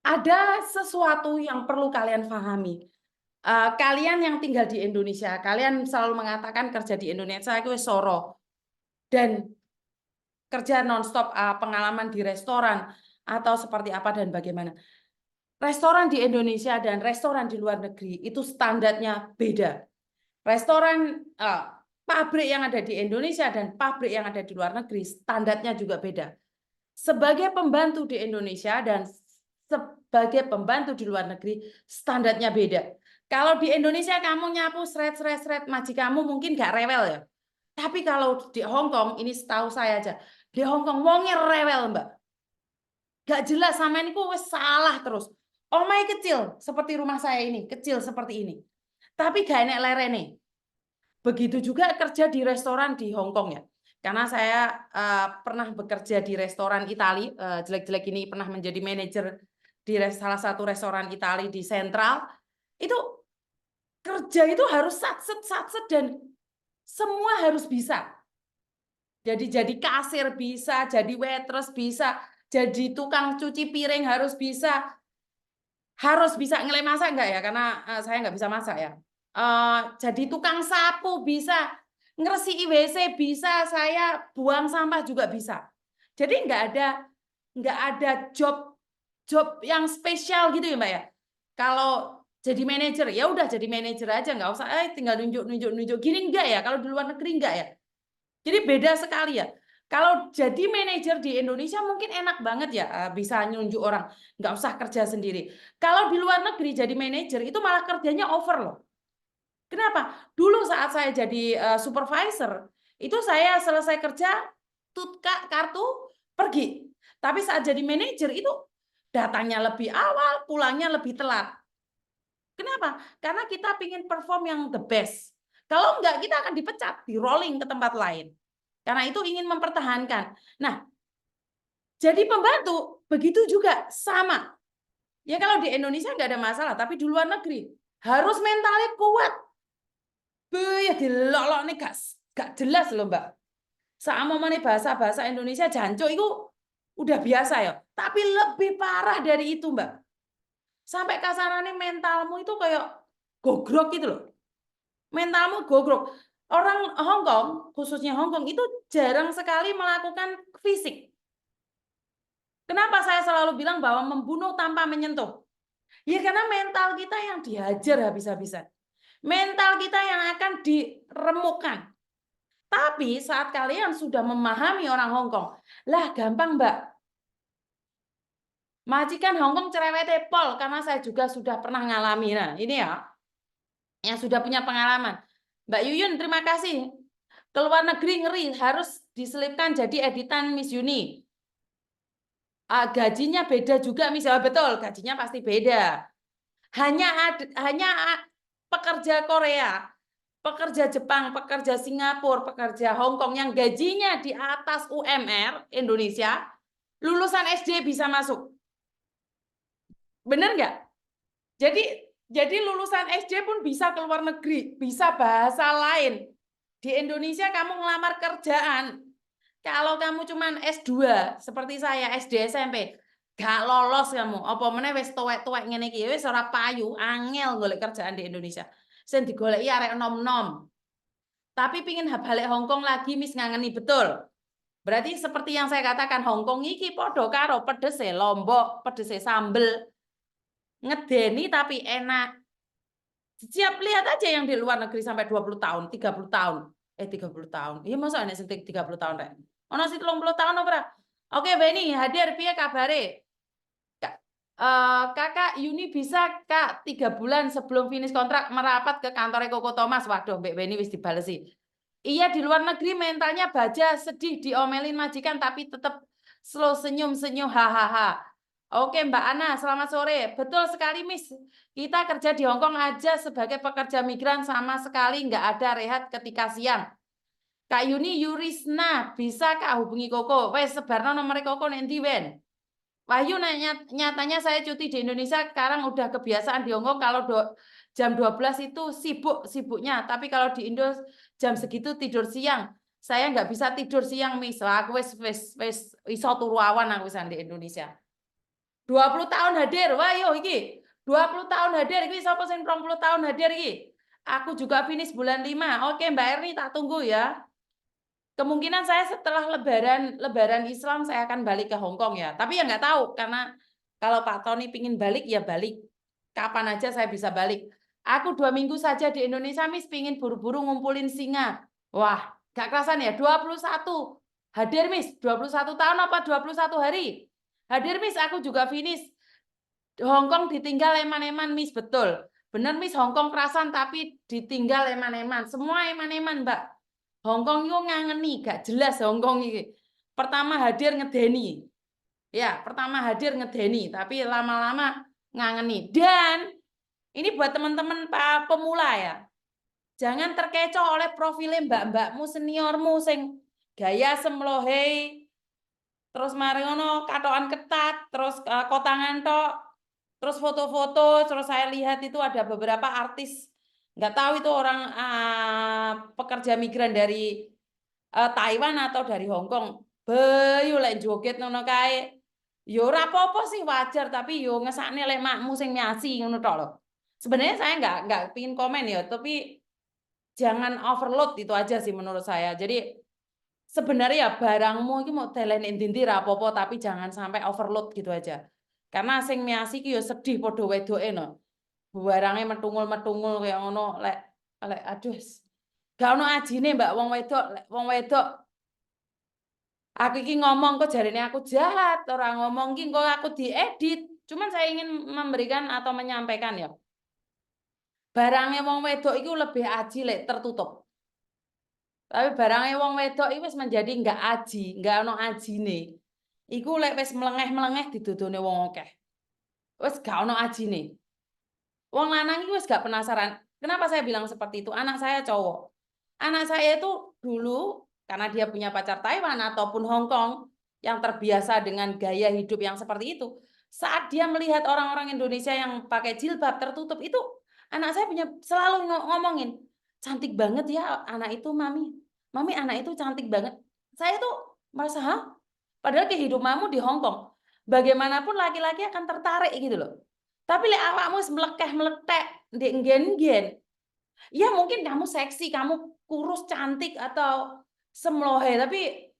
ada sesuatu yang perlu kalian pahami. Kalian yang tinggal di Indonesia, kalian selalu mengatakan kerja di Indonesia itu soro dan kerja nonstop, pengalaman di restoran atau seperti apa dan bagaimana. Restoran di Indonesia dan restoran di luar negeri itu standarnya beda. Restoran pabrik yang ada di Indonesia dan pabrik yang ada di luar negeri standarnya juga beda. Sebagai pembantu di Indonesia dan sebagai pembantu di luar negeri standarnya beda. Kalau di Indonesia kamu nyapu seret-seret majikanmu mungkin gak rewel ya. Tapi kalau di Hong Kong, ini setahu saya aja, di Hong Kong wongnya rewel mbak. Gak jelas sama ini wes salah terus. Omai kecil seperti rumah saya ini, kecil seperti ini. Tapi gak enek lerene. Begitu juga kerja di restoran di Hong Kong ya. Karena saya pernah bekerja di restoran Itali, jelek-jelek ini pernah menjadi manajer di salah satu restoran Itali di Sentral. Itu kerja itu harus satset dan semua harus bisa. Jadi kasir bisa, jadi waitress bisa, jadi tukang cuci piring harus bisa ngelem masak enggak ya? Karena saya nggak bisa masak ya. Jadi tukang sapu bisa, ngeresiki WC bisa, saya buang sampah juga bisa. Jadi nggak ada job yang spesial gitu ya Mbak ya. Kalau jadi manajer ya udah jadi manajer aja, nggak usah tinggal nunjuk gini enggak ya. Kalau di luar negeri enggak ya. Jadi beda sekali ya. Kalau jadi manajer di Indonesia mungkin enak banget ya, bisa nunjuk orang, nggak usah kerja sendiri. Kalau di luar negeri jadi manajer itu malah kerjanya over loh. Kenapa? Dulu saat saya jadi supervisor, itu saya selesai kerja, tutka kartu, pergi. Tapi saat jadi manajer itu datangnya lebih awal, pulangnya lebih telat. Kenapa? Karena kita ingin perform yang the best. Kalau enggak, kita akan dipecat, di rolling ke tempat lain. Karena itu ingin mempertahankan. Nah, jadi pembantu, begitu juga sama. Ya kalau di Indonesia nggak ada masalah, tapi di luar negeri harus mentalnya kuat. Ya dilolok nih gak jelas loh Mbak. Sama mana bahasa Indonesia jancuk itu udah biasa ya. Tapi lebih parah dari itu Mbak. Sampai kasarannya mentalmu itu kayak gogrok gitu loh. Mentalmu gogrok. Orang Hong Kong, khususnya Hong Kong itu jarang sekali melakukan fisik. Kenapa saya selalu bilang bahwa membunuh tanpa menyentuh? Ya karena mental kita yang dihajar habis-habisan. Mental kita yang akan diremukkan. Tapi saat kalian sudah memahami orang Hong Kong, lah gampang Mbak. Majikan Hong Kong cerewete pol, karena saya juga sudah pernah ngalami. Nah ini ya, yang sudah punya pengalaman. Mbak Yuyun, terima kasih. Keluar negeri ngeri, harus diselipkan jadi editan Miss Yuni. Gajinya beda juga, misalnya betul, gajinya pasti beda. Hanya pekerja Korea, pekerja Jepang, pekerja Singapura, pekerja Hong Kong yang gajinya di atas UMR Indonesia, lulusan SD bisa masuk. Benar nggak? Jadi lulusan SD pun bisa keluar negeri, bisa bahasa lain. Di Indonesia kamu ngelamar kerjaan, kalau kamu cuman S2 seperti saya SD SMP, gak lolos kamu. Apa meneh wis tuwek-tuwek ngene iki wis ora payu, angel golek kerjaan di Indonesia. Sing digoleki arek nom-nom. Tapi pingin balik Hong Kong lagi mis ngangeni betul. Berarti seperti yang saya katakan Hong Kong iki padha karo pedese lombok, pedese sambel. Ngedeni tapi enak. Siap lihat aja yang di luar negeri sampai 20 tahun, 30 tahun. 30 tahun. Iya masa ana sing 30 tahun rek. Ono sing 30 tahun ora? Oke, Beni, hadir piye kabare? Kakak Yuni bisa Kak 3 bulan sebelum finish kontrak merapat ke kantor Koko Thomas. Waduh, Mbak Beni wis dibalesi. Iya di luar negeri mentalnya baja, sedih, diomelin majikan tapi tetap slow senyum-senyum hahaha. Oke Mbak Ana, selamat sore. Betul sekali Miss. Kita kerja di Hong Kong aja sebagai pekerja migran sama sekali nggak ada rehat ketika siang. Kak Yuni Yurisna, bisa Kak hubungi Koko. Wes sebarno nomor Koko nanti wen. Wahyu nyatanya saya cuti di Indonesia sekarang udah kebiasaan di Hong Kong kalau jam 12 itu sibuknya. Tapi kalau di Indo jam segitu tidur siang. Saya nggak bisa tidur siang, Miss. Wah, aku wis iso turu awan aku di Indonesia. 20 tahun hadir. Wah, yo iki. 20 tahun hadir iki sapa sing 20 tahun hadir iki? Aku juga finish bulan 5. Oke, Mbak Erni tak tunggu ya. Kemungkinan saya setelah Lebaran Islam saya akan balik ke Hong Kong ya. Tapi ya nggak tahu karena kalau Pak Tony pingin balik ya balik. Kapan aja saya bisa balik. Aku 2 minggu saja di Indonesia, Miss, pingin buru-buru ngumpulin singa. Wah, gak kerasan ya. 21 hadir, Miss. 21 tahun apa 21 hari? Hadir, Miss. Aku juga finish. Hong Kong ditinggal eman-eman, Miss. Betul. Bener, Miss. Hong Kong kerasan tapi ditinggal eman-eman. Semua eman-eman, Mbak. Hong Kong itu ngangeni, gak jelas Hong Kong ini. Pertama hadir ngedeni. Ya, pertama hadir ngedeni, tapi lama-lama ngangeni. Dan ini buat teman-teman pemula ya. Jangan terkecoh oleh profilnya mbak-mbakmu seniormu sing gaya semlohei, terus mari ngono katokan ketat, terus kotangan tok, terus foto-foto, terus saya lihat itu ada beberapa artis, nggak tahu itu orang pekerja migran dari Taiwan atau dari Hong Kong. Bayu lek joget ngono kae. Yo ora apa-apa sih, wajar, tapi yo ngesakne lek makmu sing miasi ngono tok lho. Sebenarnya saya nggak pingin komen ya, tapi jangan overload itu aja sih menurut saya. Jadi sebenarnya ya barangmu itu mau deleni ndi-ndi ra apa-apa, tapi jangan sampai overload gitu aja. Karena sing miasi ki yo sedih padha wedoke no. Barangnya metungul-metungul kayak ngono lek aduh. Gak ono ajine Mbak wong wedok aku iki ngomong kok jarine aku jahat, orang ngomong iki kok aku diedit. Cuman saya ingin memberikan atau menyampaikan ya. Barangnya wong wedok itu lebih aji lek tertutup. Tapi barangnya wong wedok itu wis menjadi enggak aji, enggak ono ajine. Iku lek wis melengeh-melengeh didodone wong akeh. Wis gak ono ajine. Wong lanang itu wis gak penasaran. Kenapa saya bilang seperti itu? Anak saya cowok. Anak saya itu dulu karena dia punya pacar Taiwan ataupun Hong Kong yang terbiasa dengan gaya hidup yang seperti itu. Saat dia melihat orang-orang Indonesia yang pakai jilbab tertutup itu, anak saya punya selalu ngomongin, cantik banget ya anak itu, mami. Mami anak itu cantik banget. Saya tuh merasa, hah? Padahal kehidupanmu di Hong Kong. Bagaimanapun laki-laki akan tertarik gitu loh. Tapi lek awakmu melekeh-meletek, ndek nggen-nggen, ya mungkin kamu seksi, kamu kurus, cantik, atau semlohe, tapi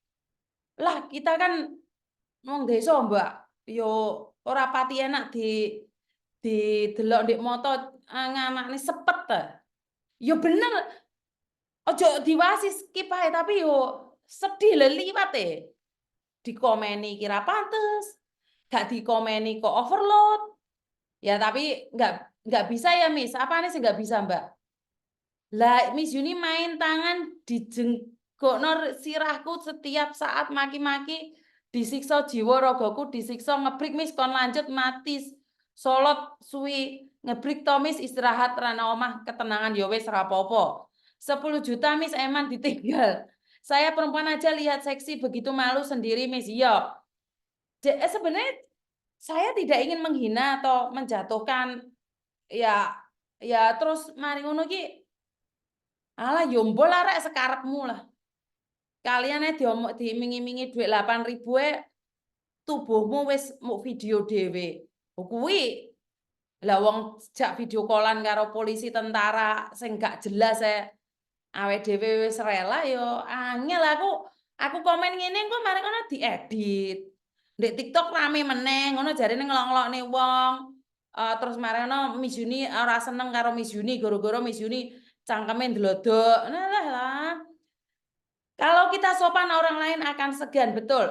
lah kita kan wong desa, Mbak. Yo ora pati enak delok ndek moto nganakne sepet ta. Yo bener, ojo diwasi skip ae, tapi yo sedih le liwat dikomeni kira pantes, gak dikomeni kok overload. Ya tapi nggak bisa ya Miss. Apa nih sih nggak bisa Mbak? Lah Miss Yuni main tangan dijenggokno sirahku setiap saat maki-maki, disiksa jiwa ragaku, disiksa ngebrik Miss kon lanjut mati solot suwi ngebrik to Miss istirahat rana omah ketenangan ya wis ora apa-apa. 10 juta Miss eman ditinggal. Saya perempuan aja lihat seksi begitu malu sendiri Miss. Iya. Sebenarnya saya tidak ingin menghina atau menjatuhkan ya terus mari ngono ki alah yombol arek sekarepmu lah. Kalian diiming-imingi duit 8.000 tubuhmu wis mau video dhewe. Kuwi lah wong jak video callan karo polisi tentara sing gak jelas awake dhewe wis rela yo angel aku komen ngene engko mari ngono diedit. Ndek TikTok rame meneh ngono jarine ngelok-ngelokne wong. Terus mari ngono Miss Yuni ora seneng karo Miss Yuni gara-gara Miss Yuni cangkeme ndlodok. Nah lah. Kalau kita sopan orang lain akan segan, betul.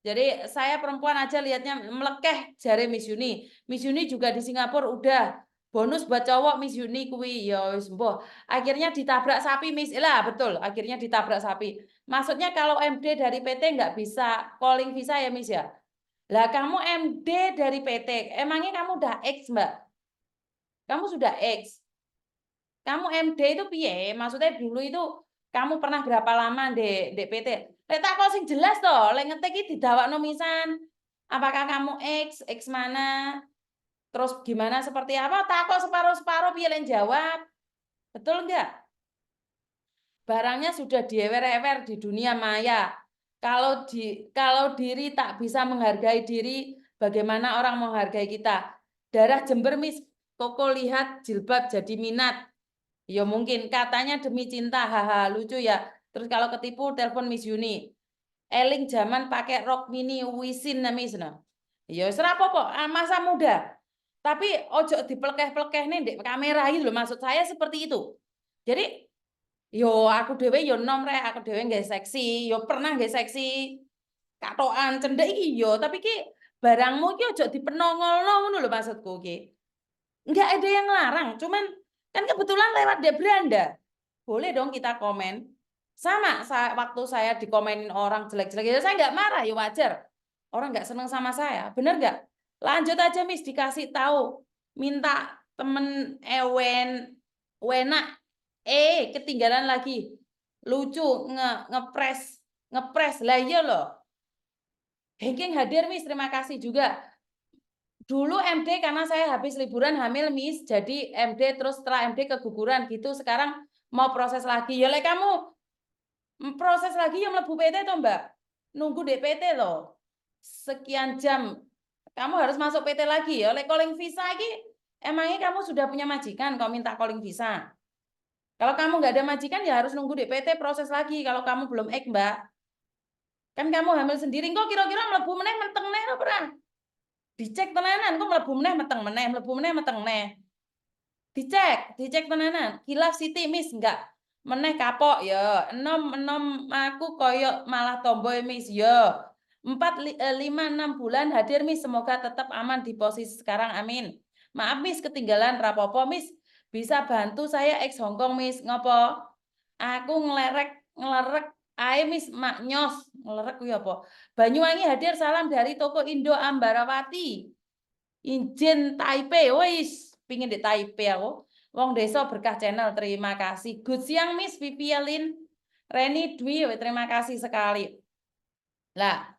Jadi saya perempuan aja lihatnya melekeh jari Miss Yuni. Miss Yuni juga di Singapura udah bonus buat cowok Miss Yuni kuwi ya wis mbuh. Akhirnya ditabrak sapi Miss. Lah betul, akhirnya ditabrak sapi. Maksudnya kalau MD dari PT nggak bisa calling visa ya Miss ya. Lah kamu MD dari PT, emangnya kamu udah X, Mbak? Kamu sudah X. Kamu MD itu piye? Maksudnya dulu itu kamu pernah berapa lama di PT? Lek tak kok sing jelas toh, lek ngetik iki didawakno misan. Apakah kamu X mana? Terus gimana seperti apa? Tak kok separuh-separuh piye lek jawab. Betul enggak? Barangnya sudah diewer-ewer di dunia maya. Kalau diri tak bisa menghargai diri, bagaimana orang menghargai kita. Darah Jember, Miss. Koko lihat jilbab jadi minat. Ya mungkin katanya demi cinta, haha lucu ya. Terus kalau ketipu telepon Miss Yuni. Eling zaman pakai rok mini wisin Miss no. Ya serap apa masa muda. Tapi ojo dipelekeh-pelekeh nih di kamera itu loh, maksud saya seperti itu. Jadi yo aku dewe yo nom rek, aku dewe nggak seksi, yo pernah nggak seksi. Katoan cendek iki yo, tapi ki barangmu ki ojo dipenongolno ngono lho maksudku ki. Enggak ada yang larang, cuman kan kebetulan lewat dia beranda. Boleh dong kita komen. Sama waktu saya dikomenin orang jelek-jelek, ya saya nggak marah, ya wajar. Orang nggak seneng sama saya, bener nggak? Lanjut aja, Miss, dikasih tahu. Minta temen wena, ketinggalan lagi. Lucu, ngepres. Lah iya loh. Hengking hadir, Miss, terima kasih juga. Dulu MD karena saya habis liburan hamil, Miss, jadi MD terus setelah MD keguguran gitu. Sekarang mau proses lagi. Ya lek kamu proses lagi yang mlebu PT toh, Mbak. Nunggu DPT loh. Sekian jam. Kamu harus masuk PT lagi ya. Lek calling visa lagi, emangnya kamu sudah punya majikan kau minta calling visa? Kalau kamu nggak ada majikan ya harus nunggu DPT proses lagi kalau kamu belum Mbak. Kan kamu hamil sendiri, kok kira-kira mlebu meneh menteng meneh ora? Dicek tenanan, kok mlebu meneh meteng meneh, mlebu meneh meteng meneh. Dicek tenanan. Kilaf Siti, Miss, enggak. Meneh kapok ya. Enom aku koyok malah tomboy, Miss. Ya. 4, 5, 6 bulan hadir, Miss. Semoga tetap aman di posisi sekarang. Amin. Maaf, Miss, ketinggalan rapopo, Miss. Bisa bantu saya ex Hongkong, Miss. Ngopo? Aku ngelerek ae, Miss, mak nyos. Ngelerek kuwi apa? Banyuwangi hadir, salam dari toko Indo Ambarawati. Izin Taipei, wis pingin di Taipei aku. Wong Desa Berkah Channel, terima kasih. Good siang Miss Vivialin, Reni Dwi, terima kasih sekali. Lah,